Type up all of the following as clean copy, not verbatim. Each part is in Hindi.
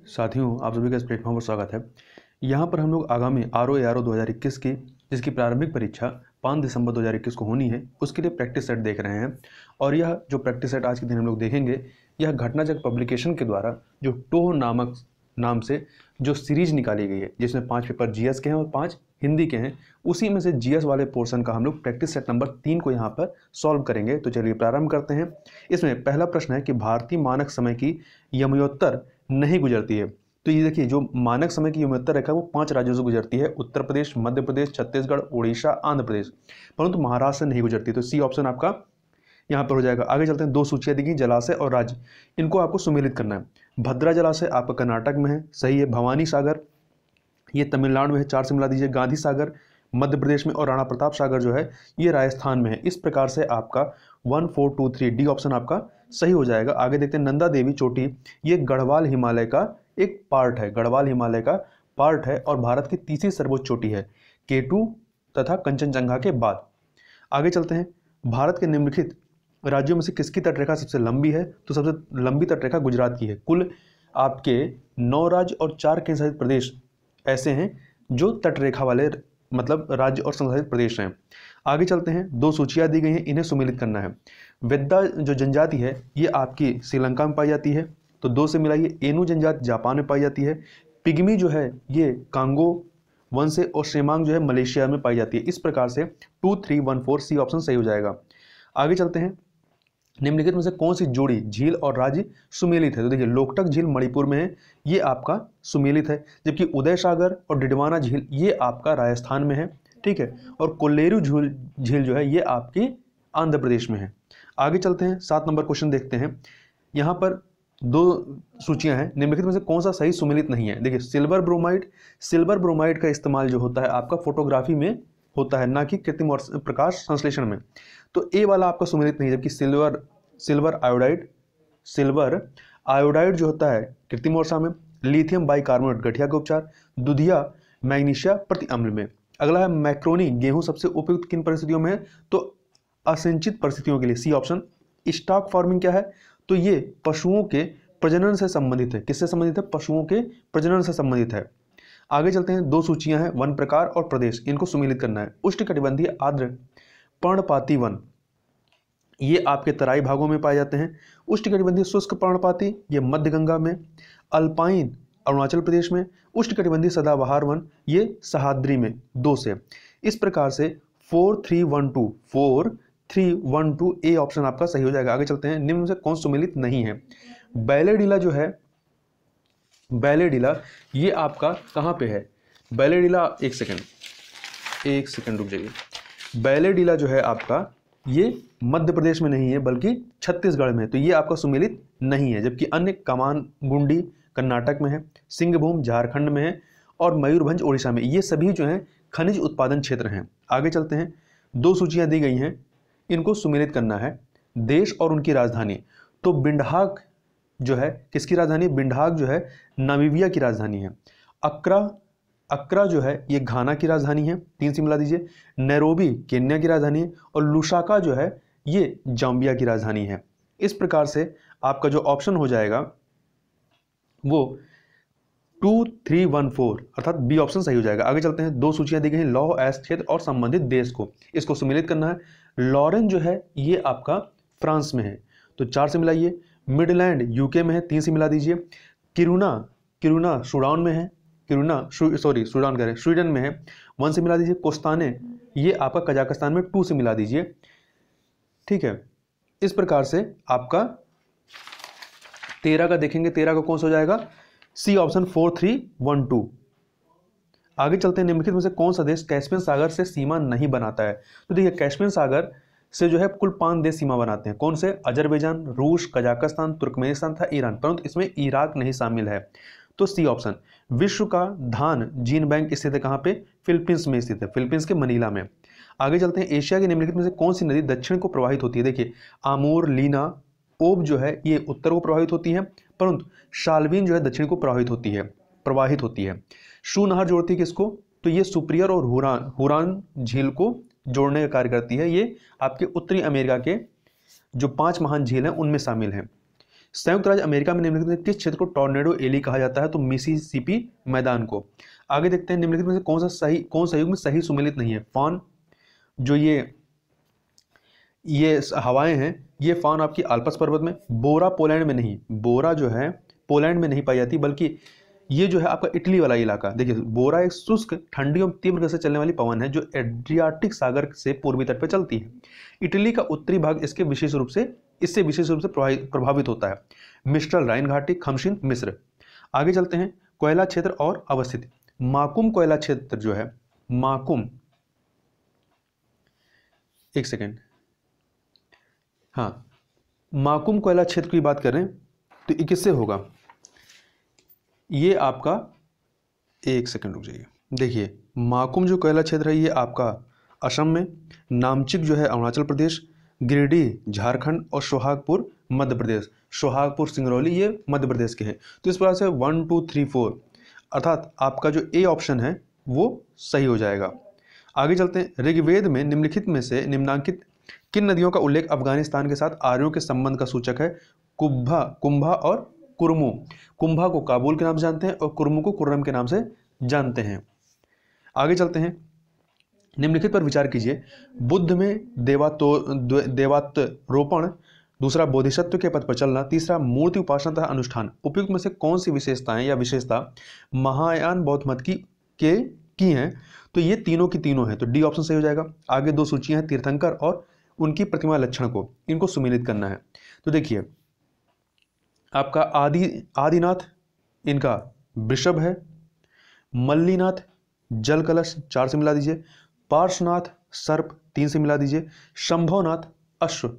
साथियों, आप सभी का इस प्लेटफॉर्म पर स्वागत है। यहाँ पर हम लोग आगामी RO 2021 की जिसकी प्रारंभिक परीक्षा 5 दिसंबर 2021 को होनी है, उसके लिए प्रैक्टिस सेट देख रहे हैं। और यह जो प्रैक्टिस सेट आज के दिन हम लोग देखेंगे, यह घटनाचक पब्लिकेशन के द्वारा जो टोह नामक नाम से जो सीरीज निकाली गई है, जिसमें 5 पेपर GS के हैं और 5 हिंदी के हैं, उसी में से GS वाले पोर्शन का हम लोग प्रैक्टिस सेट नंबर 3 को यहाँ पर सॉल्व करेंगे। तो चलिए प्रारंभ करते हैं। इसमें पहला प्रश्न है कि भारतीय मानक समय की यमयोत्तर नहीं गुजरती है। तो ये देखिए, जो मानक समय की यमयोत्तर रेखा है वो 5 राज्यों से गुजरती है: उत्तर प्रदेश, मध्य प्रदेश, छत्तीसगढ़, उड़ीसा, आंध्र प्रदेश, परंतु महाराष्ट्र से नहीं गुजरती। तो सी ऑप्शन आपका यहाँ पर हो जाएगा। आगे चलते हैं। 2 सूचियाँ दी गई, जलाशय और राज्य, इनको आपको सुमेलित करना है। भद्रा जलाशय आपका कर्नाटक में है, सही है। भवानी सागर ये तमिलनाडु में है, 4 से मिला दीजिए। गांधी सागर मध्य प्रदेश में और राणा प्रताप सागर जो है ये राजस्थान में है। इस प्रकार से आपका 1 4 2 3 डी ऑप्शन आपका सही हो जाएगा। आगे देखते हैं। नंदा देवी चोटी ये गढ़वाल हिमालय का एक पार्ट है, गढ़वाल हिमालय का पार्ट है और भारत की तीसरी सर्वोच्च चोटी है, K2 तथा कंचनजंगा के बाद। आगे चलते हैं। भारत के निम्नलिखित राज्यों में से किसकी तटरेखा सबसे लंबी है? तो सबसे लंबी तटरेखा गुजरात की है। कुल आपके 9 राज्य और 4 केंद्र शासित प्रदेश ऐसे हैं जो तटरेखा वाले मतलब राज्य और संघशासित प्रदेश हैं। आगे चलते हैं। 2 सूचियाँ दी गई हैं, इन्हें सुमेलित करना है। वेद्दा जो जनजाति है ये आपकी श्रीलंका में पाई जाती है, तो 2 से मिलाइए। एनु जनजाति जापान में पाई जाती है। पिग्मी जो है ये कांगो वंश है और शेमांग जो है मलेशिया में पाई जाती है। इस प्रकार से 2 3 1 4 सी ऑप्शन सही हो जाएगा। आगे चलते हैं। निम्नलिखित में से कौन सी जोड़ी झील और राज्य सुमेलित है? तो देखिए, लोकटक झील मणिपुर में है, ये आपका सुमेलित है, जबकि उदय सागर और डिडवाना झील ये आपका राजस्थान में है, ठीक है। और कोल्लेरू झील जो है ये आपकी आंध्र प्रदेश में है। आगे चलते हैं। 7 नंबर क्वेश्चन देखते हैं। यहाँ पर 2 सूचियां हैं, निम्नलिखित में से कौन सा सही सुमेलित नहीं है? देखिए, सिल्वर ब्रोमाइड का इस्तेमाल जो होता है आपका फोटोग्राफी में होता है, ना कि कृत्रिम प्रकाश संश्लेषण में। तो ए वाला आपका सुमेलित नहीं है, जबकि सिल्वर आयोडाइड जो होता है कृत्रिम वर्षा में। लिथियम बाइकार्बोनेट गठिया के उपचार। दुधिया मैग्नीशिया प्रति अम्ल में। अगला है मैक्रोनी गेहूं सबसे उपयुक्त किन परिस्थितियों में है? तो असिंचित परिस्थितियों के लिए, सी ऑप्शन। स्टॉक फार्मिंग क्या है? तो ये पशुओं के प्रजनन से संबंधित है। किससे संबंधित है? पशुओं के प्रजनन से संबंधित है। आगे चलते हैं। 2 सूचियां हैं, वन प्रकार और प्रदेश, इनको सुमेलित करना है। उष्णकटिबंधीय आर्द्र पर्णपाती वन ये आपके तराई भागों में पाए जाते हैं। उष्णकटिबंधीय शुष्क पर्णपाती ये मध्य गंगा में। अल्पाइन अरुणाचल प्रदेश में। उष्णकटिबंधीय सदाबहार वन ये सह्याद्री में। 2 से। इस प्रकार से 4 3 1 2 ए ऑप्शन आपका सही हो जाएगा। आगे चलते हैं। निम्न से कौन सुमेलित नहीं है? बैलेडीला जो है, बैलेडीला ये आपका कहाँ पे है? बैलेडीला एक सेकंड रुक जाइए। बैलेडीला जो है आपका ये मध्य प्रदेश में नहीं है बल्कि छत्तीसगढ़ में है, तो ये आपका सुमेलित नहीं है। जबकि अन्य कामानगुंडी कर्नाटक में है, सिंहभूम झारखंड में है और मयूरभंज उड़ीसा में। ये सभी जो हैं खनिज उत्पादन क्षेत्र हैं। आगे चलते हैं। 2 सूचियां दी गई हैं, इनको सुमेलित करना है। देश और उनकी राजधानी, तो बिंडहाक जो है किसकी राजधानी? बिंडहाक जो है नामीबिया की राजधानी है। अक्रा जो है ये घाना की राजधानी है, 3 से मिला दीजिए। नैरोबी केन्या की राजधानी है और लुसाका जो है ये जाम्बिया की राजधानी है। इस प्रकार से आपका जो ऑप्शन हो जाएगा वो 2 3 1 4 अर्थात बी ऑप्शन सही हो जाएगा। आगे चलते हैं। 2 सूचियां दी गई हैं, लौह अयस्क क्षेत्र और संबंधित देश को, इसको सुमेलित करना है। लॉरेन जो है ये आपका फ्रांस में है, तो 4 से मिलाइए। मिडलैंड यूके में है, 3 से मिला दीजिए। किरुना सूडान में है, सूडान कह रहे हैं, स्वीडन में है, 1 से मिला दीजिए। कोस्ताने ये आपका कजाकिस्तान में, 2 से मिला दीजिए, ठीक है। इस प्रकार से आपका 13 का देखेंगे, 13 का कौन सा हो जाएगा? C option 4 3 1 2। आगे चलते हैं। निम्नलिखित में से कौन सा देश कैस्पियन सागर से सीमा नहीं बनाता है? तो देखिए, कैस्पियन सागर से जो है कुल 5 देश सीमा बनाते हैं। कौन से? अजरबैजान, रूस, कजाकिस्तान, तुर्कमेनिस्तान था ईरान, परंतु इसमें इराक नहीं शामिल है, तो सी ऑप्शन। विश्व का धान जीन बैंक स्थित है कहाँ पे? फिलीपींस में स्थित है, फिलीपींस के मनीला में। आगे चलते हैं। एशिया के निम्नलिखित में से कौन सी नदी दक्षिण को प्रवाहित होती है? देखिए, आमूर, लीना, ओब जो है ये उत्तर को प्रवाहित होती है, परंतु शाल्वीन जो है दक्षिण को प्रवाहित होती है। शू नहर जोड़ती है किसको? तो ये सुपिरियर और हुरान झील को जोड़ने का कार्य करती है। ये आपके उत्तरी अमेरिका के जो 5 महान झील हैं उनमें शामिल हैं। संयुक्त राज्य अमेरिका में निम्नलिखित में किस क्षेत्र को टॉर्नेडो एली कहा जाता है? तो मिसिसिपी मैदान को। आगे देखते हैं निम्नलिखित में से कौन सा युग में सही सुमेलित नहीं है? फान, जो ये हवाएं हैं, ये फान आपकी आल्प्स पर्वत में। बोरा पोलैंड में नहीं, बोरा जो है पोलैंड में नहीं पाई जाती, बल्कि ये जो है आपका इटली वाला इलाका। देखिए, बोरा एक शुष्क, ठंडी और तीव्र गति से चलने वाली पवन है जो एड्रियाटिक सागर से पूर्वी तट पर चलती है। इटली का उत्तरी भाग इससे विशेष रूप से प्रभावित होता है। मिस्ट्रल राइन घाटी, खमशिन, मिस्र। आगे चलते हैं, कोयला क्षेत्र और अवस्थिति। माकुम कोयला क्षेत्र जो है, माकुम, एक सेकेंड, हाँ, माकुम कोयला क्षेत्र की बात करें तो ये किससे होगा? ये आपका, एक सेकंड रुक जाइए, देखिए माकुम जो कोयला क्षेत्र है ये आपका असम में, नामचिक जो है अरुणाचल प्रदेश, गिरिडीह झारखंड और सोहागपुर मध्य प्रदेश। सोहागपुर, सिंगरौली ये मध्य प्रदेश के हैं। तो इस प्रकार से 1 2 3 4 अर्थात आपका जो ए ऑप्शन है वो सही हो जाएगा। आगे चलते हैं, ऋग्वेद में निम्नलिखित में से निम्नांकित किन नदियों का उल्लेख अफगानिस्तान के साथ आर्यों के संबंध का सूचक है? कुंभा और कुरमू। कुंभा को काबुल के नाम से जानते हैं और कुरमू को कुर्रम के नाम से जानते हैं। आगे चलते हैं, निम्नलिखित पर विचार कीजिए। बुद्ध में देवात्रोपण, दूसरा बोधिसत्व के पथ पर चलना, तीसरा मूर्ति उपासना तथा अनुष्ठान। उपयुक्त में से कौन सी विशेषताएं या विशेषता महायान बौद्ध मत की हैं? तो ये तीनों की तीनों हैं, तो डी ऑप्शन सही हो जाएगा। आगे दो सूचियां हैं, तीर्थंकर और उनकी प्रतिमा लक्षण को, इनको सुमेलित करना है। तो देखिए आपका आदिनाथ इनका वृषभ है, मल्लीनाथ जल कलश 4 से मिला दीजिए, पार्श्वनाथ सर्प 3 से मिला दीजिए, शंभवनाथ अश्व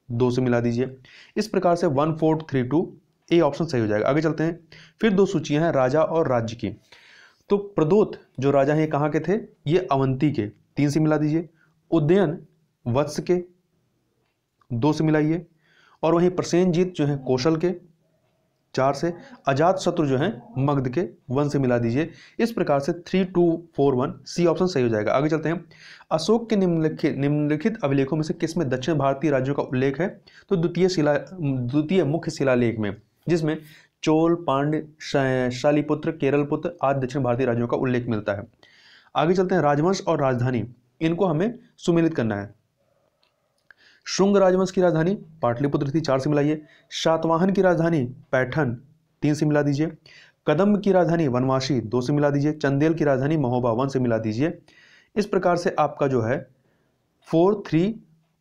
2 से मिला दीजिए। इस प्रकार से 1 4 3 2 ए ऑप्शन सही हो जाएगा। आगे चलते हैं, फिर दो सूचियां हैं राजा और राज्य की। तो प्रदोत जो राजा हैं कहाँ के थे? ये अवंती के, 3 से मिला दीजिए। उदयन वत्स के 2 से मिलाइए, और वहीं प्रसेनजीत जो है कौशल के 4 से, अजात शत्रु जो है मगध के 1 से मिला दीजिए। इस प्रकार से 3 2 4 1 सी ऑप्शन सही हो जाएगा। आगे चलते हैं, अशोक के निम्नलिखित अभिलेखों में से किसमें दक्षिण भारतीय राज्यों का उल्लेख है? तो द्वितीय मुख्य शिलालेख में, जिसमें चोल, पांड्य, शालिपुत्र, केरलपुत्र आदि दक्षिण भारतीय राज्यों का उल्लेख मिलता है। आगे चलते हैं, राजवंश और राजधानी, इनको हमें सुमेलित करना है। शुंग राजवंश की राजधानी पाटलिपुत्र थी, 4 से मिलाइए। शातवाहन की राजधानी पैठन 3 से मिला दीजिए। कदम्ब की राजधानी वनवासी 2 से मिला दीजिए। चंदेल की राजधानी महोबा 1 से मिला दीजिए। इस प्रकार से आपका जो है 4 3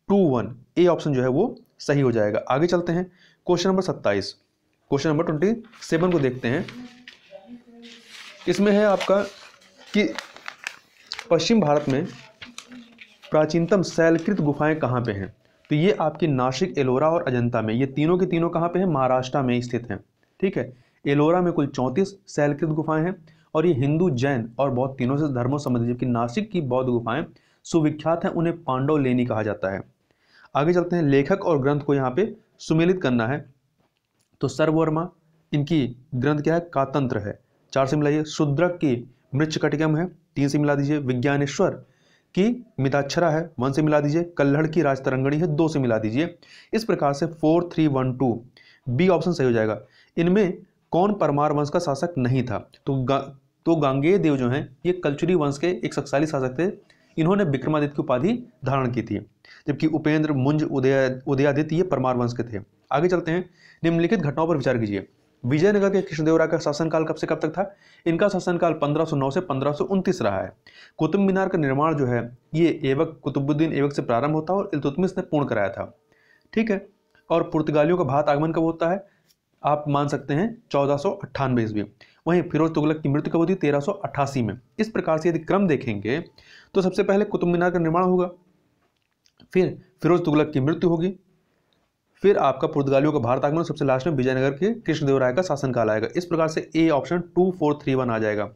2 1 ए ऑप्शन जो है वो सही हो जाएगा। आगे चलते हैं, क्वेश्चन नंबर 27, क्वेश्चन नंबर 27 को देखते हैं। इसमें है आपका कि पश्चिम भारत में प्राचीनतम शैलकृत गुफाएं कहाँ पे हैं? तो ये आपकी नासिक, एलोरा और अजंता में, ये तीनों के तीनों कहाँ पे हैं? महाराष्ट्र में स्थित हैं। ठीक है, एलोरा में कुल 34 शैलकृत गुफाएं हैं और ये हिंदू, जैन और बौद्ध तीनों से धर्मों संबंधित, जबकि नासिक की बौद्ध गुफाएं सुविख्यात हैं, उन्हें पांडव लेनी कहा जाता है। आगे चलते हैं, लेखक और ग्रंथ को यहाँ पे सुमेलित करना है। तो सर्ववर्मा इनकी ग्रंथ क्या है? कातंत्र है, 4 से मिलाइए। शूद्रक की मृच्छकटिकम है, 3 से मिला दीजिए। विज्ञानेश्वर की मिताक्षरा है, 1 से मिला दीजिए। कल्हड़ की राजतरंगणी है, 2 से मिला दीजिए। इस प्रकार से 4 3 1 2 बी ऑप्शन सही हो जाएगा। इनमें कौन परमार वंश का शासक नहीं था? तो गांगेय देव जो हैं ये कलचुरी वंश के एक शक्तिशाली शासक थे। इन्होंने विक्रमादित्य की उपाधि धारण की थी, जबकि उपेंद्र, मुंज, उदयादित्य ये परमार वंश के थे। आगे चलते हैं, निम्नलिखित घटनाओं पर विचार कीजिए। विजयनगर के कृष्णदेवराय का शासनकाल कब से कब तक था? इनका शासनकाल 1509 से 1529 रहा है। कुतुब मीनार का निर्माण जो है ये ऐबक, कुतुबुद्दीन ऐबक से प्रारंभ होता है और इल्तुतमिश ने पूर्ण कराया था। ठीक है, और पुर्तगालियों का भारत आगमन कब होता है? आप मान सकते हैं 1498 ईस्वी। वहीं फिरोज तुगलक की मृत्यु कब होती है? 1388 में। इस प्रकार से यदि क्रम देखेंगे तो सबसे पहले कुतुब मीनार का निर्माण होगा, फिर फिरोज तुगलक की मृत्यु होगी, फिर आपका पुर्तगालियों का भारत आगमन, सबसे लास्ट में विजयनगर के कृष्णदेवराय का शासनकाल आएगा। इस प्रकार से ए ऑप्शन 2 4 3 1 आ जाएगा।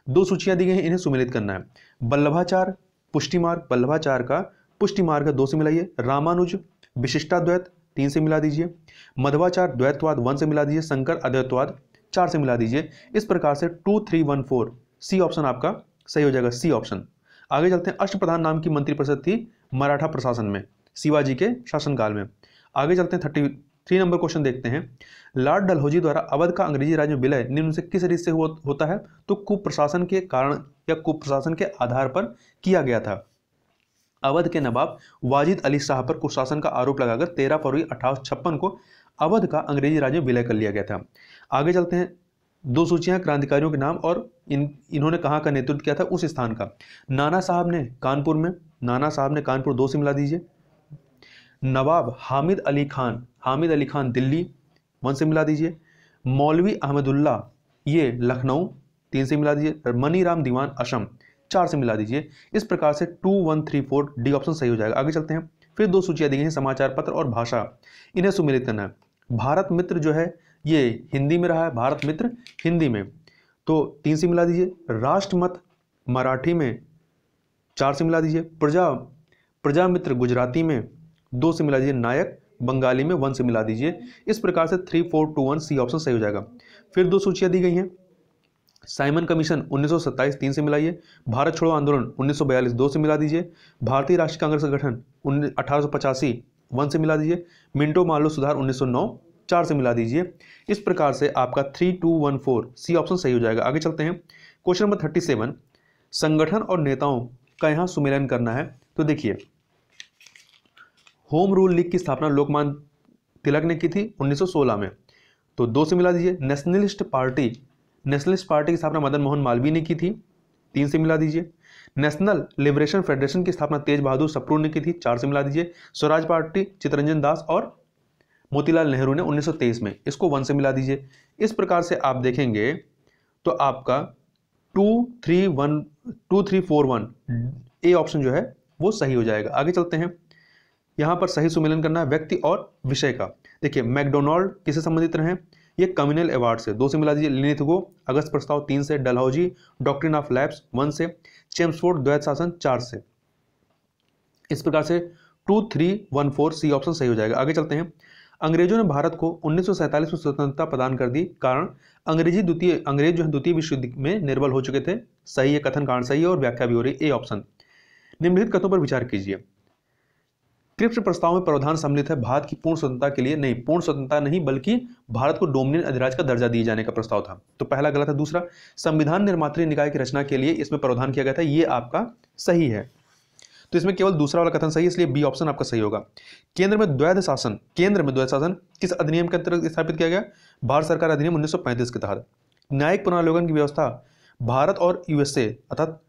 दो सूचियां दी गई हैं, इन्हें सुमेलित करना है। वल्लभाचार पुष्टि मार्ग, वल्लभाचार का पुष्टि मार्ग 2 से मिलाइए। रामानुज विशिष्टाद्वैत 3 से मिला दीजिए। मध्वाचार द्वैतवाद 1 से मिला दीजिए। शंकर अद्वैतवाद 4 से मिला दीजिए। इस प्रकार से 2 3 1 4 सी ऑप्शन आपका सही हो जाएगा, सी ऑप्शन। आगे चलते हैं, अष्टप्रधान नाम की मंत्रिपरिषद थी मराठा प्रशासन में शिवाजी के शासनकाल में। आगे चलते हैं 3 नंबर क्वेश्चन देखते हैं। लॉर्ड डलहौजी द्वारा अवध का अंग्रेजी राज्य में विलय निम्न से किस रीत से होता है? तो कुप्रशासन के कारण या कुप्रशासन के आधार पर किया गया था। अवध के नवाब वाजिद अली शाह पर कुशासन का आरोप लगाकर 13 फरवरी 1856 को अवध का अंग्रेजी राज्य विलय कर लिया गया था। आगे चलते हैं। 2 सूचियां क्रांतिकारियों के नाम और इन्होंने कहाँ का नेतृत्व किया था उस स्थान का। नाना साहब ने कानपुर में, नाना साहब ने कानपुर 2 से मिला दीजिए। नवाब हामिद अली खान दिल्ली 1 से मिला दीजिए। मौलवी अहमदुल्ला ये लखनऊ 3 से मिला दीजिए। मनी राम दीवान असम 4 से मिला दीजिए। इस प्रकार से 2 1 3 4 डी ऑप्शन सही हो जाएगा। आगे चलते हैं। फिर 2 सूचियां दी गई हैं, समाचार पत्र और भाषा, इन्हें सुमेलित करना है। भारत मित्र जो है ये हिंदी में रहा है, भारत मित्र हिंदी में, तो 3 से मिला दीजिए। राष्ट्रमत मराठी में 4 से मिला दीजिए। प्रजा मित्र गुजराती में 2 से मिला दीजिए। नायक बंगाली में 1 से मिला दीजिए। इस प्रकार से 3 4 2 1 सी ऑप्शन सही हो जाएगा। फिर 2 सूचियां दी गई हैं। साइमन कमीशन 1927 3 से मिलाइए। भारत छोड़ो आंदोलन 1942 2 से मिला दीजिए। भारतीय राष्ट्रीय कांग्रेस का गठन 1885 1 से मिला दीजिए। मिंटो मार्लो सुधार 1909 4 से मिला दीजिए। इस प्रकार से आपका 3 2 1 4 सी ऑप्शन सही हो जाएगा। आगे चलते हैं। क्वेश्चन नंबर 37, संगठन और नेताओं का यहाँ सुमेलन करना है। तो देखिए, होम रूल लीग की स्थापना लोकमान्य तिलक ने की थी 1916 में, तो 2 से मिला दीजिए। नेशनलिस्ट पार्टी की स्थापना मदन मोहन मालवीय ने की थी, 3 से मिला दीजिए। नेशनल लिबरेशन फेडरेशन की स्थापना तेज बहादुर सप्रू ने की थी, 4 से मिला दीजिए। स्वराज पार्टी चित्तरंजन दास और मोतीलाल नेहरू ने 1923 में, इसको 1 से मिला दीजिए। इस प्रकार से आप देखेंगे तो आपका 2 3 4 1 ए ऑप्शन जो है वो सही हो जाएगा। आगे चलते हैं। यहां पर सही सुमेलन करना है व्यक्ति और विषय का। देखिए, मैकडोनाल्ड किससे संबंधित रहे? ये कम्युनल अवार्ड से, 2 से मिला दीजिए। लिनिथगो अगस्त प्रस्ताव 3 से। डलहौजी डॉक्ट्रिन ऑफ लैप्स 1 से। चेम्सफोर्ड द्वैत शासन 4 से। इस प्रकार से 2 3 1 4 सी ऑप्शन सही हो जाएगा। आगे चलते हैं। अंग्रेजों ने भारत को 1947 में स्वतंत्रता प्रदान कर दी, कारण अंग्रेज जो है द्वितीय विश्व युद्ध में निर्बल हो चुके थे। सही है, कथन कारण सही है और व्याख्या भी हो रही है, ए ऑप्शन। निम्नलिखित कथनों पर विचार कीजिए। क्रिप्स प्रस्ताव में प्रावधान सम्मिलित है भारत की पूर्ण स्वतंत्रता के लिए, नहीं, पूर्ण स्वतंत्रता नहीं बल्कि भारत को डोमिनियन अधिराज्य का दर्जा दिए जाने का प्रस्ताव था, तो पहला गलत है। दूसरा, संविधान निर्मात्री निकाय की रचना के लिए इसमें प्रावधान किया गया था, ये आपका सही है। तो इसमें केवल दूसरा वाला कथन सही है, इसलिए बी ऑप्शन आपका सही होगा। केंद्र में द्वैध शासन किस अधिनियम के अंतर्गत स्थापित किया गया? भारत सरकार अधिनियम 1935 के तहत। न्यायिक पुनर्विलोकन की व्यवस्था भारत और यूएसए अर्थात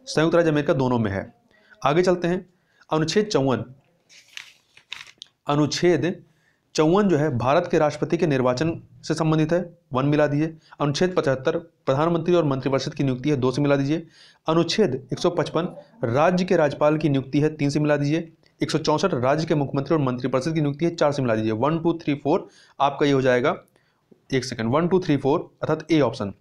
संयुक्त राज्य अमेरिका दोनों में है। आगे चलते हैं। अनुच्छेद 54 जो है भारत के राष्ट्रपति के निर्वाचन से संबंधित है, 1 मिला दीजिए। अनुच्छेद 75 प्रधानमंत्री और मंत्रिपरिषद की नियुक्ति है, 2 से मिला दीजिए। अनुच्छेद 155 राज्य के राज्यपाल की नियुक्ति है, 3 से मिला दीजिए। 164 राज्य के मुख्यमंत्री और मंत्रिपरिषद की नियुक्ति है, 4 से मिला दीजिए। 1 2 3 4 आपका ये हो जाएगा, 1 सेकंड, 1 2 3 4 अर्थात ए ऑप्शन।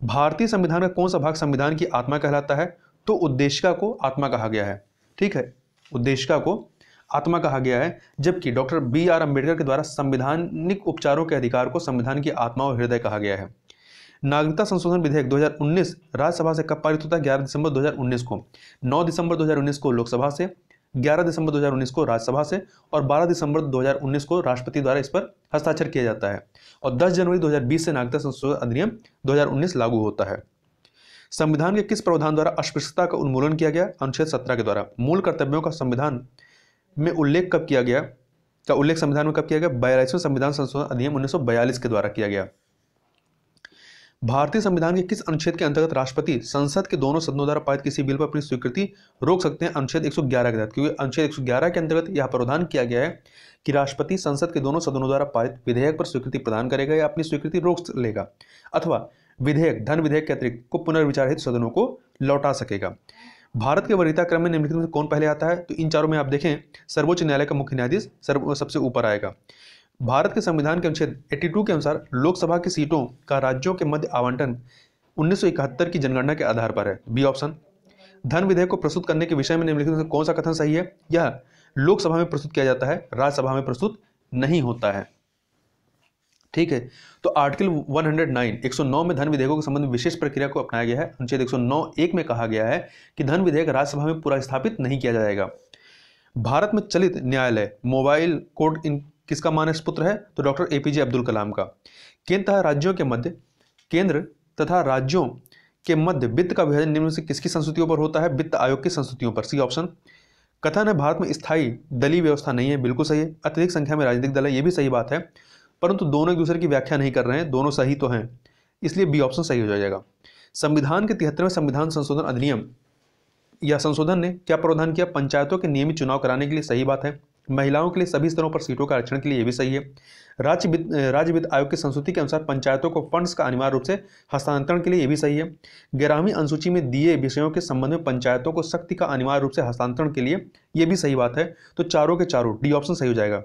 भारतीय संविधान का कौन सा भाग संविधान की आत्मा कहलाता है? तो उद्देशिका को आत्मा कहा गया है, ठीक है, उद्देशिका को आत्मा कहा गया है, जबकि डॉक्टर BR अम्बेडकर के द्वारा संवैधानिक उपचारों के अधिकार को संविधान की आत्मा और हृदय कहा गया है। नागरिकता संशोधन विधेयक 2019 राज्यसभा से कब पारित होता है? 11 दिसंबर 2019 को। 9 दिसंबर 2019 को लोकसभा से, 11 दिसंबर 2019 को राज्यसभा से और 12 दिसंबर 2019 को राष्ट्रपति द्वारा इस पर हस्ताक्षर किया जाता है और 10 जनवरी 2020 से नागरिकता संशोधन अधिनियम 2019 लागू होता है। संविधान के किस प्रावधान द्वारा अस्पृश्यता का उन्मूलन किया गया? अनुच्छेद 17 के द्वारा। मूल कर्तव्यों का संविधान में उल्लेख कब किया गया? का उल्लेख संविधान में कब किया गया? 42वें संविधान संशोधन अधिनियम 1942 के द्वारा किया गया। भारतीय संविधान के किस अनुच्छेद के अंतर्गत राष्ट्रपति संसद के दोनों सदनों द्वारा पारित किसी बिल पर अपनी स्वीकृति रोक सकते हैं? अनुच्छेद 111 के तहत, क्योंकि अनुच्छेद 111 के अंतर्गत यह प्रावधान किया गया है कि राष्ट्रपति संसद के दोनों सदनों द्वारा पारित विधेयक पर स्वीकृति प्रदान करेगा या अपनी स्वीकृति रोक लेगा, अथवा विधेयक धन विधेयक के अतिरिक्त को पुनर्विचार हेतु सदनों को लौटा सकेगा। भारत के वरीयता क्रम में निम्नलिखित में से कौन पहले आता है? तो इन चारों में आप देखें, सर्वोच्च न्यायालय का मुख्य न्यायाधीश सबसे ऊपर आएगा। भारत के संविधान के अनुच्छेद 82 के अनुसार लोकसभा की सीटों का राज्यों के मध्य आवंटन 1971 की जनगणना के आधार पर है, बी ऑप्शन। धन विधेयक को प्रस्तुत करने के विषय में निम्नलिखित में से कौन सा कथन सही है? यह लोकसभा में प्रस्तुत किया जाता है, राज्यसभा में प्रस्तुत नहीं होता है, ठीक है। तो आर्टिकल 109 में धन विधेयकों के संबंध में विशेष प्रक्रिया को अपनाया गया है। अनुच्छेद 109(1) में कहा गया है कि धन विधेयक राज्यसभा में पूरा स्थापित नहीं किया जाएगा। भारत में चलित न्यायालय मोबाइल कोर्ट किसका मानस पुत्र है? तो डॉक्टर एपीजे अब्दुल कलाम का। केंद्र तथा राज्यों के मध्य वित्त का विभाजन निम्न में से किसकी संस्तुतियों पर होता है? वित्त आयोग की संस्तुतियों पर, सी ऑप्शन। कथन है भारत में स्थायी दलीय व्यवस्था नहीं है, बिल्कुल सही है। अत्यधिक संख्या में राजनीतिक दल है, ये भी सही बात है, परंतु दोनों एक दूसरे की व्याख्या नहीं कर रहे हैं, दोनों सही तो हैं, इसलिए बी ऑप्शन सही हो जाएगा। संविधान के 73वें संविधान संशोधन अधिनियम या संशोधन ने क्या प्रावधान किया? पंचायतों के नियमित चुनाव कराने के लिए, सही बात है। महिलाओं के लिए सभी स्तरों पर सीटों का आरक्षण के लिए, ये भी सही है। राज्य वित्त आयोग की संस्तुति के अनुसार पंचायतों को फंड्स का अनिवार्य रूप से हस्तांतरण के लिए, ये भी सही है। 11वीं अनुसूची में दिए विषयों के संबंध में पंचायतों को शक्ति का अनिवार्य रूप से हस्तांतरण के लिए, ये भी सही बात है। तो चारों के चारों डी ऑप्शन सही हो जाएगा।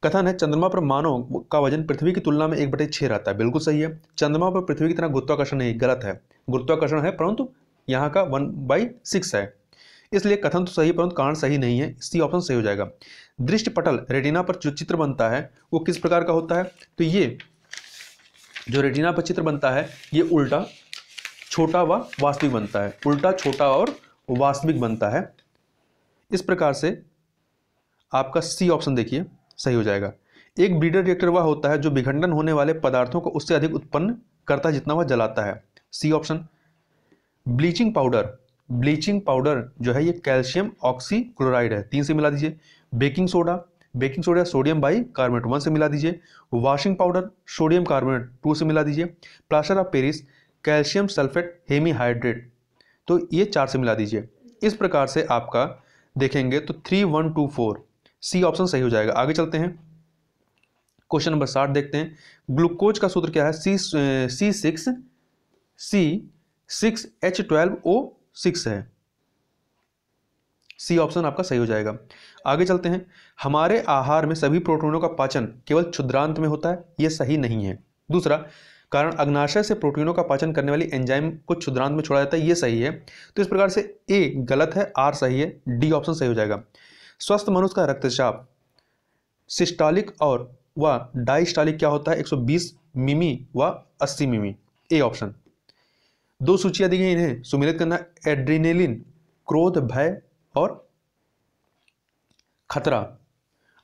कथन है चंद्रमा पर मानव का वजन पृथ्वी की तुलना में 1/6 रहता है, बिल्कुल सही है। चंद्रमा पर पृथ्वी की तरह गुरुत्वाकर्षण नहीं, गलत है। गुरुत्वाकर्षण है परंतु यहाँ का 1/6 है, इसलिए कथन तो सही परंतु कारण सही नहीं है, सी ऑप्शन सही हो जाएगा। दृष्टि पटल रेटिना पर जो चित्र बनता है वो किस प्रकार का होता है? तो ये जो रेटिना पर चित्र बनता है ये उल्टा, छोटा व वास्तविक बनता है, उल्टा, छोटा और वास्तविक बनता है। इस प्रकार से आपका सी ऑप्शन देखिए सही हो जाएगा। एक ब्रीडर रिएक्टर वह होता है जो विखंडन होने वाले पदार्थों को उससे अधिक उत्पन्न करता है जितना वह जलाता है, सी ऑप्शन। ब्लीचिंग पाउडर जो है ये कैल्शियम ऑक्सीक्लोराइड है, 3 से मिला दीजिए। बेकिंग सोडा सोडियम बाइकार्बोनेट 1 से मिला दीजिए। वॉशिंग पाउडर सोडियम कार्बोनेट 2 से मिला दीजिए। Plaster of Paris calcium sulphate hemihydrate, तो ये 4 से मिला दीजिए। इस प्रकार से आपका देखेंगे तो 3124 सी ऑप्शन सही हो जाएगा। आगे चलते हैं, क्वेश्चन नंबर 60 देखते हैं। ग्लूकोज का सूत्र क्या है? C6H12O6 है, सी ऑप्शन आपका सही हो जाएगा। आगे चलते हैं, हमारे आहार में सभी प्रोटीनों का पाचन केवल क्षुद्रांत में होता है, यह सही नहीं है। दूसरा कारण अग्नाशय से प्रोटीनों का पाचन करने वाली एंजाइम को क्षुद्रांत में छोड़ा जाता है, यह सही है। तो इस प्रकार से ए गलत है, आर सही है, डी ऑप्शन सही हो जाएगा। स्वस्थ मनुष्य का रक्तचाप सिस्टोलिक और व डायस्टोलिक क्या होता है? 120 मिमी व 80 मिमी, ए ऑप्शन। 2 सूचियां दी गई, इन्हें सुमेलित करना। एड्रेनलिन क्रोध, भय और खतरा,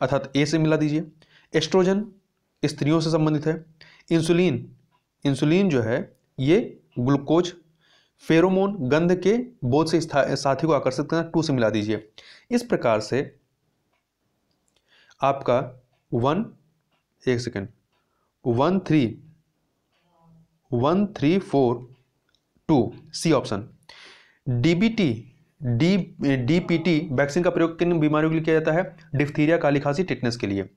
अर्थात ए से मिला दीजिए। एस्ट्रोजन स्त्रियों से संबंधित है। इंसुलिन जो है ये ग्लूकोज। फेरोमोन गंध के बोध से साथी को आकर्षित करना, 2 से मिला दीजिए। इस प्रकार से आपका 134 सी ऑप्शन। डीपीटी वैक्सीन का प्रयोग किन बीमारियों के लिए किया जाता है? डिप्थीरिया, काली खांसी, टिटनेस के लिए।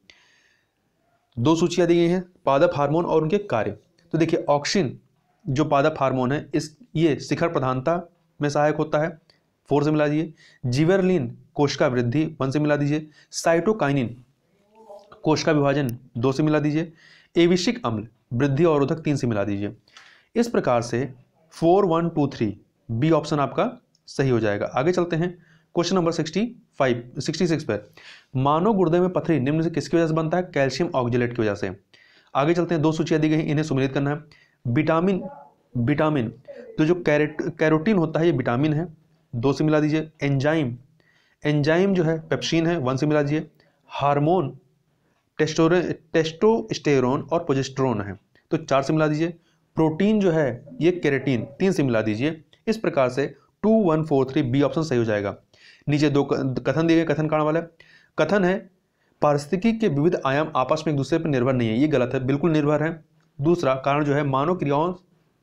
2 सूचियां दी गई हैं, पादप हार्मोन और उनके कार्य। तो देखिए ऑक्सिन जो पादप हार्मोन है ये शिखर प्रधानता में सहायक होता है, 4 से मिला दीजिए। जिबेरलिन कोशिका वृद्धि, 1 से मिला दीजिए। साइटोकाइनिन कोशिका विभाजन, 2 से मिला दीजिए। एविशिक अम्ल वृद्धि अवरोधक, 3 से मिला दीजिए। इस प्रकार से 4123 बी ऑप्शन आपका सही हो जाएगा। आगे चलते हैं, क्वेश्चन नंबर 66 पर। मानव गुर्दे में पथरी निम्न से किसकी वजह से बनता है? कैल्शियम ऑक्जेलेट की वजह से। आगे चलते हैं, 2 सूचियां दी गई, इन्हें सुमेलित करना है। विटामिन तो जो कैरोटीन होता है ये विटामिन है, 2 से मिला दीजिए। एंजाइम जो है पेप्सिन है, 1 से मिला दीजिए। हार्मोन टेस्टोस्टेरोन और प्रोजेस्टेरोन है, तो 4 से मिला दीजिए। प्रोटीन जो है ये केराटिन, 3 से मिला दीजिए। इस प्रकार से 2143 बी ऑप्शन सही हो जाएगा। नीचे 2 कथन दिए गए, कथन कारण वाला कथन है पारिस्थितिकी के विविध आयाम आपस में एक दूसरे पर निर्भर नहीं है, ये गलत है, बिल्कुल निर्भर है। दूसरा कारण जो है मानव क्रियाओं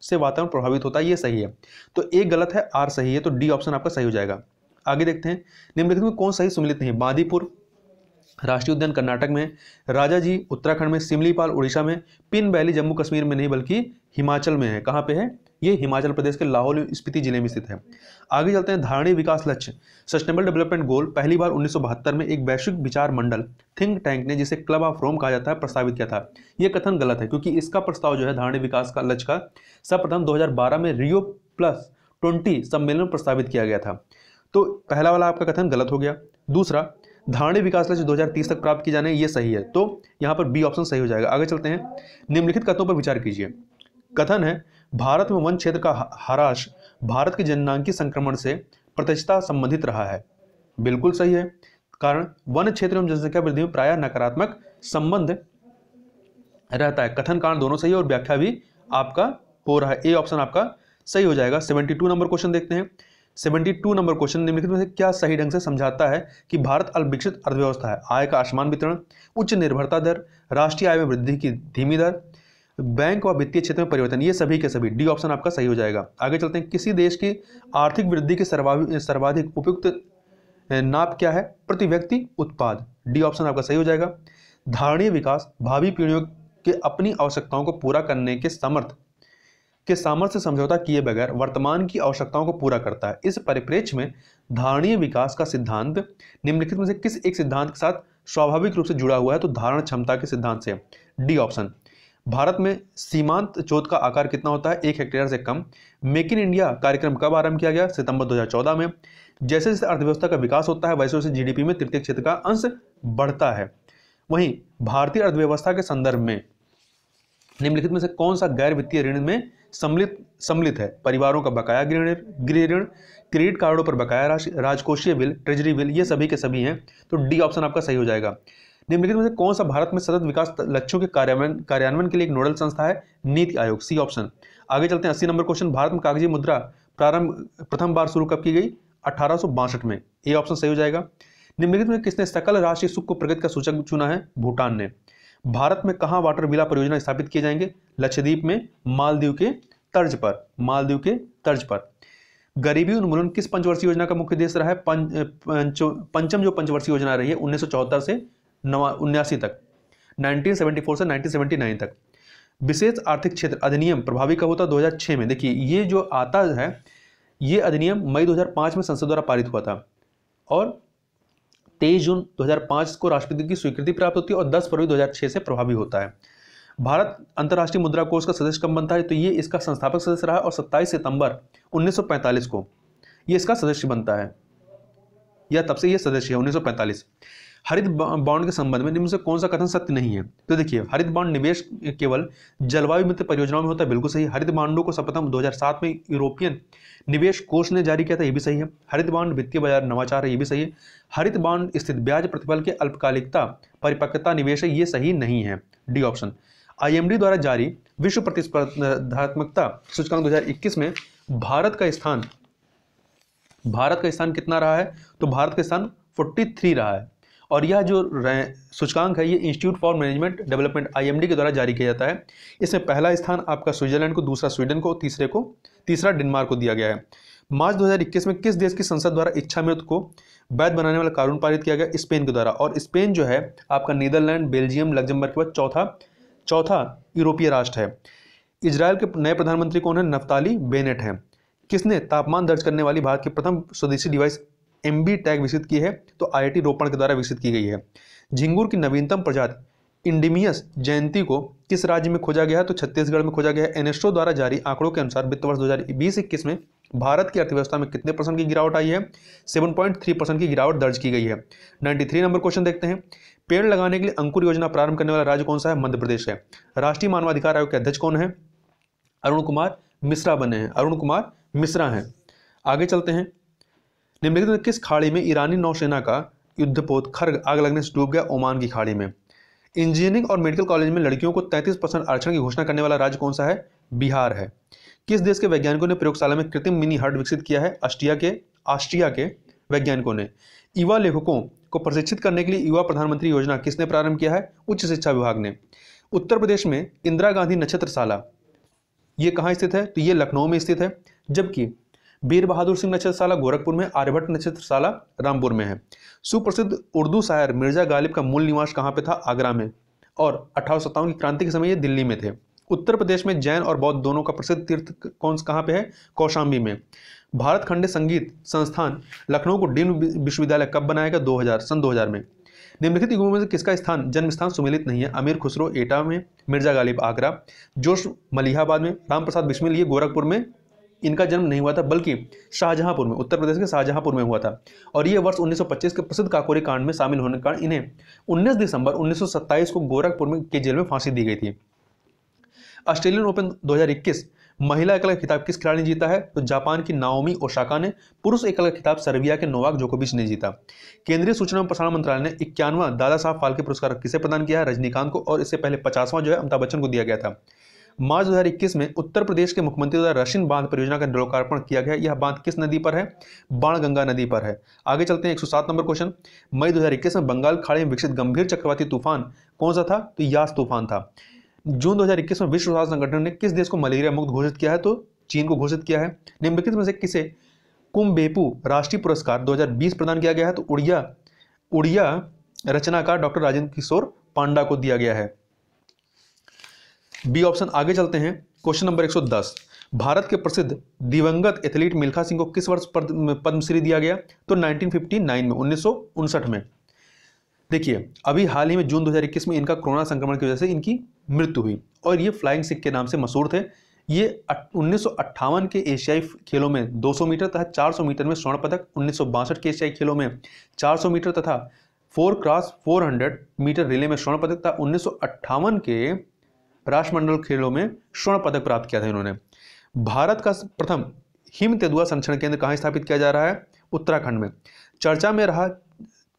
से वातावरण प्रभावित होता है, ये सही है। तो ए गलत है, आर सही है, तो डी ऑप्शन आपका सही हो जाएगा। आगे देखते हैं, निम्नलिखित में कौन सही सुमेलित नहीं है? बांदीपुर राष्ट्रीय उद्यान कर्नाटक में, राजाजी उत्तराखंड में, सिमलीपाल उड़ीसा में, पिन वैली जम्मू कश्मीर में नहीं बल्कि हिमाचल में है। कहाँ पे है? ये हिमाचल प्रदेश के लाहौल स्पीति जिले में स्थित है। आगे चलते हैं, धारणीय विकास लक्ष्य सस्टेनेबल डेवलपमेंट गोल पहली बार 1972 में एक वैश्विक विचार मंडल थिंक टैंक ने, जिसे क्लब ऑफ रोम कहा जाता है, प्रस्तावित किया था। यह कथन गलत है क्योंकि इसका प्रस्ताव जो है धारणीय विकास का लक्ष्य का सर्वप्रथम 2012 में रियो +20 सम्मेलन में प्रस्तावित किया गया था। तो पहला वाला आपका कथन गलत हो गया। दूसरा धारणीय विकास लक्ष्य 2030 तक प्राप्त किए जाने, ये सही है, तो यहाँ पर बी ऑप्शन सही हो जाएगा। आगे चलते हैं, निम्नलिखित कथनों पर विचार कीजिए। कथन है भारत में वन क्षेत्र का ह्रास भारत के जननांगी संक्रमण से प्रत्यक्षता संबंधित रहा है, बिल्कुल सही है। कारण वन क्षेत्र एवं जनसंख्या वृद्धि में प्रायः नकारात्मक संबंध रहता है। कथन कारण दोनों सही और व्याख्या भी आपका हो रहा है। ए ऑप्शन आपका सही हो जाएगा। 72 नंबर क्वेश्चन देखते हैं। 72 नंबर क्वेश्चन निम्नलिखित में से क्या सही ढंग से समझाता है कि भारत अल्पविकसित अर्थव्यवस्था है? आय का असमान वितरण, उच्च निर्भरता दर, राष्ट्रीय आय में वृद्धि की धीमी दर, बैंक व वित्तीय क्षेत्र में परिवर्तन। ये सभी के सभी डी ऑप्शन आपका सही हो जाएगा। आगे चलते हैं। किसी देश की आर्थिक वृद्धि की सर्वाधिक उपयुक्त नाप क्या है? प्रति व्यक्ति उत्पाद। डी ऑप्शन आपका सही हो जाएगा। धारणीय विकास भावी पीढ़ियों के अपनी आवश्यकताओं को पूरा करने के सामर्थ्य से समझौता किए बगैर वर्तमान की आवश्यकताओं को पूरा करता है। इस परिप्रेक्ष्य में धारणीय विकास का सिद्धांत निम्नलिखित में से किस एक सिद्धांत के साथ स्वाभाविक रूप से जुड़ा हुआ है? तो धारण क्षमता के सिद्धांत से। D option. भारत में सीमांत चोट का आकार कितना होता है? 1 हेक्टेयर से कम। मेक इन इंडिया कार्यक्रम कब आरंभ किया गया? सितंबर 2014 में। जैसे जैसे अर्थव्यवस्था का विकास होता है वैसे वैसे जीडीपी में तृतीय क्षेत्र का अंश बढ़ता है। वहीं भारतीय अर्थव्यवस्था के संदर्भ में निम्नलिखित में से कौन सा गैर वित्तीय ऋण में सम्मिलित है? परिवारों का बकाया गृह ऋण, क्रेडिट कार्डों पर बकाया राशि, राजकोषीय बिल, ट्रेजरी बिल, ये सभी के सभी हैं। तो डी ऑप्शन आपका सही हो जाएगा। निम्नलिखित में से कौन सा भारत में सतत विकास लक्ष्यों के कार्यान्वयन के लिए एक नोडल संस्था है? नीति आयोग। C option. आगे चलते हैं। 80 नंबर क्वेश्चन। भारत में कागजी मुद्रा प्रथम बार शुरू कब की गई? 1862 में। ए ऑप्शन सही हो जाएगा। निम्नलिखित में किसने सकल राष्ट्रीय सुख को प्रगति का सूचक चुना है? भूटान ने। भारत में कहां वाटर विला परियोजना स्थापित किए जाएंगे? लक्षद्वीप में, मालदीव के तर्ज पर। गरीबी उन्मूलन किस पंचवर्षीय योजना का मुख्य उद्देश्य रहा है? पंचम जो पंचवर्षीय योजना रही है 1974 से 79 तक, 1974 से 1979 तक। विशेष आर्थिक क्षेत्र अधिनियम प्रभावी कब होता? 2006 में। देखिए ये जो आता है ये अधिनियम मई 2005 में संसद द्वारा पारित हुआ था और 23 जून 2005 को राष्ट्रपति की स्वीकृति प्राप्त होती है और 10 फरवरी 2006 से प्रभावी होता है। भारत अंतर्राष्ट्रीय मुद्रा कोष का सदस्य कब बनता है? तो ये इसका संस्थापक सदस्य रहा और 27 सितंबर 1945 को ये इसका सदस्य बनता है, या तब से ये सदस्य है 1945। हरित बॉन्ड के संबंध में निम्न से कौन सा कथन सत्य नहीं है? तो देखिए हरित बॉन्ड निवेश केवल जलवायु मित्र परियोजनाओं में होता है, बिल्कुल सही। हरित बॉन्डों को सर्वप्रथम 2007 में यूरोपियन निवेश कोष ने जारी किया था, ये भी सही है। हरित बॉन्ड वित्तीय बाजार नवाचार है, ये भी सही है। हरित बॉन्ड स्थित ब्याज प्रतिफल के अल्पकालिकता परिपक्वता निवेश है, ये सही नहीं है। D option. IMD द्वारा जारी विश्व प्रतिस्पर्धात्मकता सूचकांक 2021 में भारत का स्थान कितना रहा है? तो भारत का स्थान 43 रहा है और यह जो सूचकांक है ये institute for management development IMD के द्वारा जारी किया जाता है। इसमें पहला स्थान आपका स्विट्जरलैंड को, दूसरा स्वीडन को, तीसरा डेनमार्क को दिया गया है। मार्च 2021 में किस देश की संसद द्वारा इच्छा मृत्यु को वैध बनाने वाला कानून पारित किया गया? स्पेन के द्वारा। और स्पेन जो है आपका नीदरलैंड, बेल्जियम, लग्जमबर्ग के बाद चौथा यूरोपीय राष्ट्र है। इजरायल के नए प्रधानमंत्री कौन है? नफ्ताली बेनेट है। किसने तापमान दर्ज करने वाली भारत की प्रथम स्वदेशी डिवाइस MB टैग विकसित की है? तो IIT रोपण के द्वारा विकसित की गई है। झिंगुर की नवीनतम प्रजाति इंडिमियस जयंती को किस राज्य में खोजा गया है? तो छत्तीसगढ़ में खोजा गया है। एनएसओ द्वारा जारी आंकड़ों के अनुसार वित्त वर्ष 2020-21 में भारत की अर्थव्यवस्था में कितने % की गिरावट आई है? 7.3% की गिरावट दर्ज की गई है। 93 नंबर क्वेश्चन देखते हैं। पेड़ लगाने के लिए अंकुर योजना प्रारंभ करने वाला राज्य कौन सा है? मध्य प्रदेश है। राष्ट्रीय मानवाधिकार आयोग के अध्यक्ष कौन है? अरुण कुमार मिश्रा बने हैं, अरुण कुमार मिश्रा हैं। आगे चलते हैं। निम्नलिखित में किस खाड़ी में ईरानी नौसेना का युद्धपोत खर्ग आग लगने से डूब गया? ओमान की खाड़ी में। इंजीनियरिंग और मेडिकल कॉलेज में लड़कियों को 33% आरक्षण की घोषणा करने वाला राज्य कौन सा है? बिहार है। किस देश के वैज्ञानिकों ने प्रयोगशाला में कृत्रिम मिनी हार्ट विकसित किया है? ऑस्ट्रिया के वैज्ञानिकों ने। युवा लेखकों को प्रशिक्षित करने के लिए युवा प्रधानमंत्री योजना किसने प्रारंभ किया है? उच्च शिक्षा विभाग ने। उत्तर प्रदेश में इंदिरा गांधी नक्षत्रशाला ये कहाँ स्थित है? तो ये लखनऊ में स्थित है। जबकि वीर बहादुर सिंह नक्षत्रशाला गोरखपुर में, आर्यभट्ट नक्षत्रशाला रामपुर में है। सुप्रसिद्ध उर्दू शायर मिर्जा गालिब का मूल निवास कहाँ पे था? आगरा में। और 1857 की क्रांति के समय ये दिल्ली में थे। उत्तर प्रदेश में जैन और बौद्ध दोनों का प्रसिद्ध तीर्थ कहाँ पे है? कौशाम्बी में। भारत खंडे संगीत संस्थान लखनऊ को डीम्ड विश्वविद्यालय कब बनाएगा? 2000 में। निम्नलिखित युगों में से किसका जन्म स्थान सुमेलित नहीं है? अमीर खुसरो एटा में, मिर्जा गालिब आगरा, जोश मलिहाबाद में, राम प्रसाद बिस्मिल ये गोरखपुर में इनका जन्म नहीं हुआ था बल्कि शाहजहांपुर में, उत्तर प्रदेश के शाहजहांपुर में हुआ था। और ये वर्ष 1925 के प्रसिद्ध काकोरी कांड में शामिल होने के कारण इन्हें 19 दिसंबर 1927 को गोरखपुर में के जेल में फांसी दी गई थी। ऑस्ट्रेलियन ओपन 2021 महिला एकल खिताब किस खिलाड़ी ने जीता है? तो जापान की नाओमी ओसाका ने। पुरुष एकल खिताब सर्बिया के नोवाक जोकोविच ने जीता। केंद्रीय सूचना एवं प्रसारण मंत्रालय ने 51वां दादा साहब फाल्के पुरस्कार किसे प्रदान किया है? रजनीकांत को। और इससे पहले 50वां जो है अमिताभ बच्चन को दिया गया था। मार्च 2021 में उत्तर प्रदेश के मुख्यमंत्री द्वारा रशियन बांध परियोजना का लोकार्पण किया गया। यह बांध किस नदी पर है? बाणगंगा नदी पर है। आगे चलते हैं 107 नंबर क्वेश्चन। मई 2021 में बंगाल खाड़ी में विकसित गंभीर चक्रवाती तूफान कौन सा था? तो यास तूफान था। जून 2021 में विश्व स्वास्थ्य संगठन ने किस देश को मलेरिया मुक्त घोषित किया है? तो चीन को घोषित किया है। निम्नलिखित में से किसे कुम्बेपू राष्ट्रीय पुरस्कार 2020 प्रदान किया गया है? तो उड़िया रचनाकार डॉक्टर राजेंद्र किशोर पांडा को दिया गया है। B option. आगे चलते हैं क्वेश्चन नंबर 110। भारत के प्रसिद्ध दिवंगत एथलीट मिल्खा सिंह को किस वर्ष पद्मश्री दिया गया? तो 1959 में, 1959 में। देखिए अभी हाल ही में जून 2021 में इनका कोरोना संक्रमण की वजह से इनकी मृत्यु हुई और ये फ्लाइंग सिख के नाम से मशहूर थे। ये 1958 के एशियाई खेलों में 200 मीटर तथा 400 मीटर में स्वर्ण पदक, 1962 के एशियाई खेलों में 400 मीटर तथा 4x400 मीटर रिले में स्वर्ण पदक तथा 1958 के राष्ट्रमंडल खेलों में स्वर्ण पदक प्राप्त किया था इन्होंने। भारत का प्रथम हिम तेंदुआ संरक्षण केंद्र कहाँ स्थापित किया जा रहा है? उत्तराखंड में। चर्चा में रहा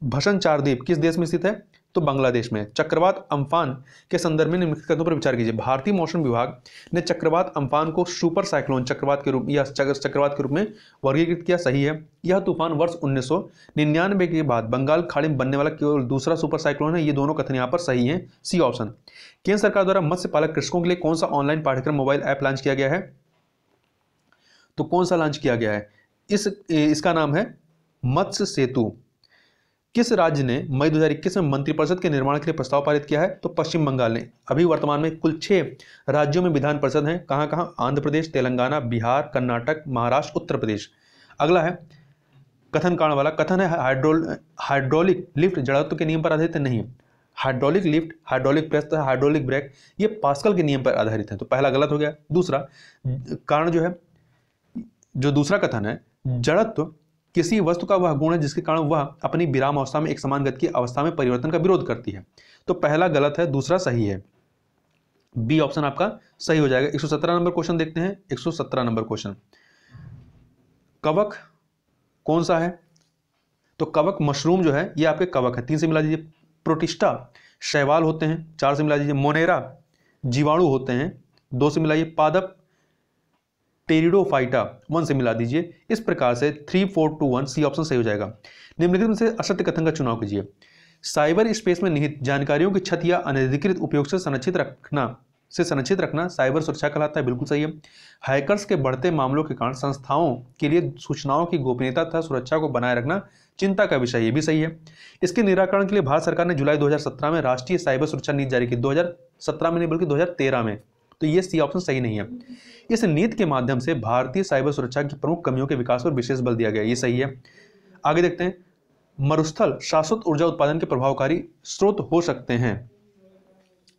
भसन चार द्वीप किस देश में स्थित है? तो बांग्लादेश में। चक्रवात अम्फान के संदर्भ में निम्नलिखित कथनों पर विचार कीजिए। भारतीय मौसम विभाग ने चक्रवात अम्फान को सुपर साइक्लोन चक्रवात के रूप या चक्रवात के रूप में वर्गीकृत किया। सही है। यह तूफान वर्ष 1999 के बाद बंगाल खाड़ी में बनने वाला केवल दूसरा सुपर साइक्लोन है। ये दोनों कथन यहाँ पर सही है। C option. केंद्र सरकार द्वारा मत्स्य पालक कृषकों के लिए कौन सा ऑनलाइन पाठ्यक्रम मोबाइल ऐप लॉन्च किया गया है? तो कौन सा लॉन्च किया गया है? इसका नाम है मत्स्य सेतु। किस राज्य ने मई 2021 में मंत्रिपरिषद के निर्माण के लिए प्रस्ताव पारित किया है? तो पश्चिम बंगाल ने। अभी वर्तमान में कुल 6 राज्यों में विधान परिषद हैं। कहां कहां? आंध्र प्रदेश, तेलंगाना, बिहार, कर्नाटक, महाराष्ट्र, उत्तर प्रदेश। अगला है कथन कारण वाला। कथन है हाइड्रोलिक लिफ्ट जड़त्व के नियम पर आधारित नहीं। हाइड्रोलिक लिफ्ट, हाइड्रोलिक प्रेस तथा हाइड्रोलिक ब्रेक ये पास्कल के नियम पर आधारित है। तो पहला गलत हो गया। दूसरा कारण जो दूसरा कथन है, जड़त्व किसी वस्तु का वह गुण है जिसके कारण वह अपनी विराम अवस्था में एक समान गति की अवस्था में परिवर्तन का विरोध करती है। तो पहला गलत है, दूसरा सही है। बी ऑप्शन आपका सही हो जाएगा। 117 नंबर क्वेश्चन देखते हैं। 117 नंबर क्वेश्चन। कवक कौन सा है? तो कवक मशरूम जो है ये आपके कवक है। 3 से मिला दीजिए। प्रोटिस्टा शैवाल होते हैं। 4 से मिला दीजिए। मोनेरा जीवाणु होते हैं। 2 से मिलाइए। पादप टेरिडोफाइटा 1 से मिला दीजिए। इस प्रकार से 3, 4, 2, 1 सी ऑप्शन सही हो जाएगा। निम्नलिखित में से असत्य कथन का चुनाव कीजिए। साइबर स्पेस में निहित जानकारियों की क्षति या अनधिकृत उपयोग से संरक्षित रखना साइबर सुरक्षा कहलाता है। बिल्कुल सही है। हैकर्स के बढ़ते मामलों के कारण संस्थाओं के लिए सूचनाओं की गोपनीयता तथा सुरक्षा को बनाए रखना चिंता का विषय, ये भी सही है। इसके निराकरण के लिए भारत सरकार ने जुलाई 2017 में राष्ट्रीय साइबर सुरक्षा नीति जारी की। 2017 में नहीं बल्कि 2013 में। तो ये सी ऑप्शन सही नहीं है। इस नीति के माध्यम से भारतीय साइबर सुरक्षा की प्रमुख कमियों के विकास पर विशेष बल दिया गया। ये सही है। आगे देखते हैं। मरुस्थल शाश्वत ऊर्जा उत्पादन के प्रभावकारी स्रोत हो सकते हैं।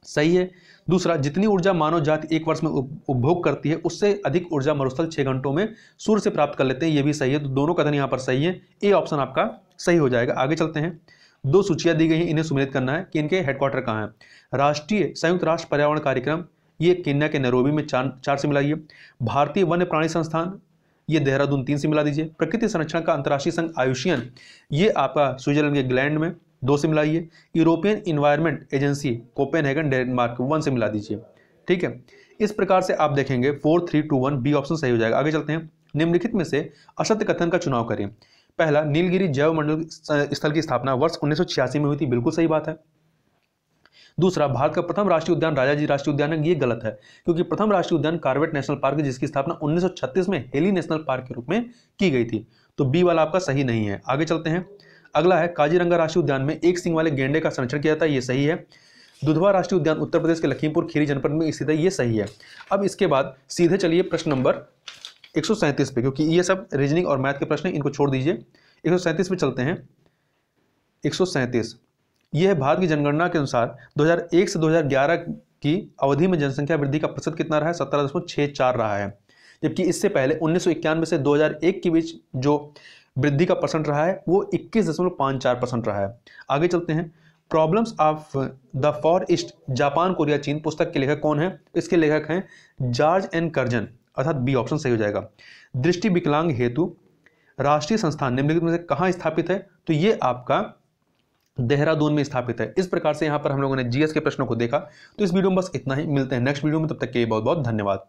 सही है। दूसरा, जितनी ऊर्जा मानव जाति एक वर्ष में उपभोग करती है उससे अधिक ऊर्जा मरुस्थल 6 घंटों में सूर्य से प्राप्त कर लेते हैं। ये भी सही है। तो दोनों कथन यहाँ पर सही है। ए ऑप्शन आपका सही हो जाएगा। आगे चलते हैं। 2 सूचियां दी गई हैं, इन्हें सुमेलित करना है कि इनके हेडक्वार्टर कहाँ है। राष्ट्रीय संयुक्त राष्ट्र पर्यावरण कार्यक्रम ये केन्या के नैरोबी में 4 से मिलाइए। भारतीय वन्य प्राणी संस्थान ये देहरादून 3 से मिला दीजिए। प्रकृति संरक्षण का अंतर्राष्ट्रीय संघ आयुषियन ये आपका स्विट्जरलैंड के ग्लैंड में 2 से मिलाइए। European environment agency Copenhagen Denmark 1 से मिला दीजिए। ठीक है। इस प्रकार से आप देखेंगे 4, 3, 2, 1 बी ऑप्शन सही हो जाएगा। आगे चलते हैं। निम्नलिखित में से असत्य कथन का चुनाव करें। पहला, नीलगिरी जैव मंडल स्थल की स्थापना वर्ष 1986 में हुई थी। बिल्कुल सही बात है। दूसरा, भारत का प्रथम राष्ट्रीय उद्यान राजाजी राष्ट्रीय उद्यान है। ये गलत है क्योंकि प्रथम राष्ट्रीय उद्यान कॉर्बेट नेशनल पार्क है जिसकी स्थापना 1936 में हेली नेशनल पार्क के रूप में की गई थी। तो बी वाला आपका सही नहीं है। आगे चलते हैं। अगला है, काजीरंगा राष्ट्रीय उद्यान में एक सींग वाले गेंडे का संरक्षण किया जाता है। ये सही है। दुधवा राष्ट्रीय उद्यान उत्तर प्रदेश के लखीमपुर खीरी जनपद में स्थित है। ये सही है। अब इसके बाद सीधे चलिए प्रश्न नंबर 137 पे, क्योंकि ये सब रीजनिंग और मैथ के प्रश्न हैं, इनको छोड़ दीजिए। 137 पे चलते हैं। 137 यह है, भारत की जनगणना के अनुसार 2001 से 2011 की अवधि में जनसंख्या वृद्धि का प्रतिशत कितना रहा है? 17.64 रहा है। जबकि इससे पहले 1991 से 2001 के बीच जो वृद्धि का परसेंट रहा है वो 21.54% रहा है। आगे चलते हैं। Problems of the for east Japan Korea चीन पुस्तक के लेखक कौन है? इसके लेखक हैं जॉर्ज एन कर्जन। अर्थात बी ऑप्शन सही हो जाएगा। दृष्टि विकलांग हेतु राष्ट्रीय संस्थान निम्नलिखित में से कहाँ स्थापित है? तो ये आपका देहरादून में स्थापित है। इस प्रकार से यहाँ पर हम लोगों ने जीएस के प्रश्नों को देखा। तो इस वीडियो में बस इतना ही, मिलते हैं नेक्स्ट वीडियो में, तब तक के लिए बहुत बहुत धन्यवाद।